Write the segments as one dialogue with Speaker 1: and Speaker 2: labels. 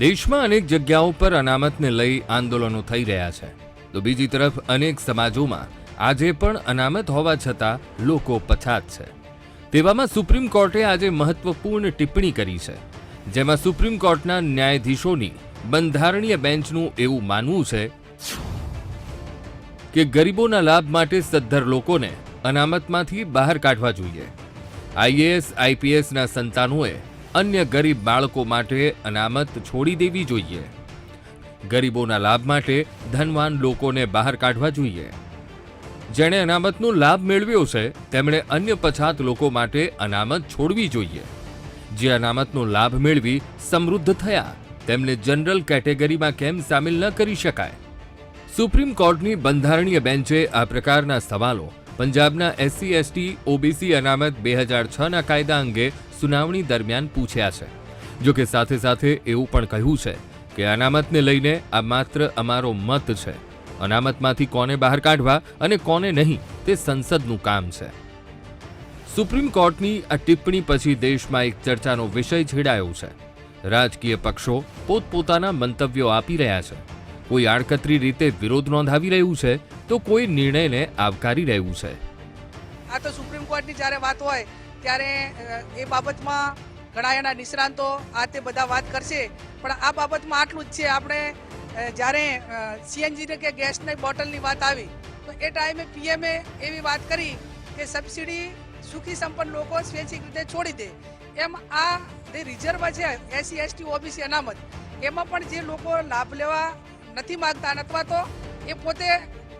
Speaker 1: દેશમાં અનેક જગ્યાઓ પર અનામતને લઈ આંદોલનો થઈ રહ્યા છે, તો બીજી તરફ અનેક સમાજોમાં આજે પણ અનામત હોવા છતાં લોકો પછાત છે। તેવામાં સુપ્રીમ કોર્ટે આજે મહત્વપૂર્ણ ટિપ્પણી કરી છે, જેમાં સુપ્રીમ કોર્ટના ન્યાયાધીશોની બંધારણીય બેન્ચનું એવું માનવું છે કે ગરીબોના લાભ માટે સદ્ધર લોકોને અનામતમાંથી બહાર કાઢવા જોઈએ। આઈએએસ આઈપીએસના સંતાનોએ અન્ય ગરીબ બાળકો માટે અનામત છોડી દેવી જોઈએ। ગરીબોના લાભ માટે ધનવાન લોકોને બહાર કાઢવા જોઈએ। જેણે અનામતનો લાભ મેળવ્યો છે તેમણે અન્ય પછાત લોકો માટે અનામત છોડવી જોઈએ। જે અનામતનો લાભ મેળવી સમૃદ્ધ થયા તેમને જનરલ કેટેગરીમાં કેમ સામેલ ન કરી શકાય? સુપ્રીમ કોર્ટની બંધારણીય બેન્ચે આ પ્રકારના સવાલો પંજાબના એસસી એસટી ઓબીસી અનામત 2006ના કાયદા અંગે સુનાવણી દરમિયાન પૂછ્યા છે। જો કે સાથે સાથે એવું પણ કહ્યું છે કે અનામતને લઈને આ માત્ર અમારો મત છે। અનામતમાંથી કોને બહાર કાઢવા અને કોને નહીં તે સંસદનું કામ છે। સુપ્રીમ કોર્ટની આ ટિપ્પણી પછી દેશમાં એક ચર્ચાનો વિષય છેડાયો છે। રાજકીય પક્ષો પોતપોતાના મંતવ્યો આપી રહ્યા છે। કોઈ આડકતરી રીતે વિરોધ નોંધાવી રહ્યું છે તો કોઈ નિર્ણયને આવકારી રહ્યું છે।
Speaker 2: આ તો સુપ્રીમ કોર્ટની જ્યારે વાત હોય ત્યારે એ બાબતમાં ઘણા એના નિષ્ણાંતો આ તે બધા વાત કરશે, પણ આ બાબતમાં આટલું જ છે। આપણે જ્યારે સીએનજી કે ગેસની બોટલની વાત આવી તો એ ટાઈમે પીએમએ એવી વાત કરી કે સબસિડી સુખી સંપન્ન લોકો સ્વૈચ્છિક રીતે છોડી દે। એમ આ જે રિઝર્વ છે એસસી એસટી ઓબીસી અનામત, એમાં પણ જે લોકો લાભ લેવા નથી માગતા અથવા તો એ પોતે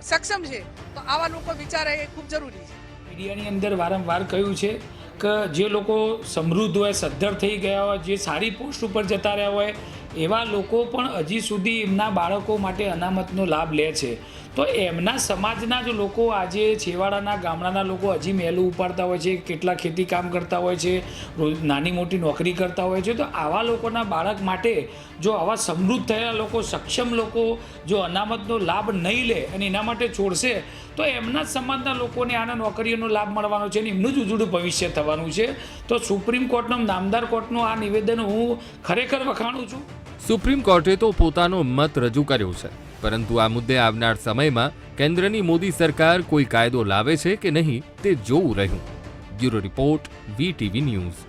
Speaker 2: સક્ષમ છે તો આવા લોકો વિચારે એ ખૂબ જરૂરી છે।
Speaker 3: મીડિયાની અંદર વારંવાર કહ્યું છે કે જે લોકો સમૃદ્ધ હોય, સદ્ધર થઈ ગયા હોય, જે સારી પોસ્ટ ઉપર જતા રહ્યા હોય એવા લોકો પણ હજી સુધી એમના બાળકો માટે અનામતનો લાભ લે છે। તો એમના સમાજના જ લોકો આજે છેવાડાના ગામડાના લોકો હજી મહેલું ઉપાડતા હોય છે, કેટલા ખેતી કામ કરતા હોય છે, નાની મોટી નોકરી કરતા હોય છે। તો આવા લોકોના બાળક માટે જો આવા સમૃદ્ધ થયેલા લોકો, સક્ષમ લોકો જો અનામતનો લાભ નહીં લે અને એના માટે છોડશે તો એમના જ સમાજના લોકોને આના નોકરીઓનો લાભ મળવાનો છે અને એમનું જ ઉજળું ભવિષ્ય થવાનું છે। તો સુપ્રીમ કોર્ટનો નામદાર કોર્ટનું આ નિવેદન હું ખરેખર વખાણું છું।
Speaker 1: સુપ્રીમ કોર્ટે તો પોતાનો મત રજૂ કર્યો છે, પરંતુ આ મુદ્દે આવનાર સમયમાં કેન્દ્રની મોદી સરકાર કોઈ કાયદો લાવે છે કે નહીં તે જોવું રહ્યું। Bureau report, VTV news.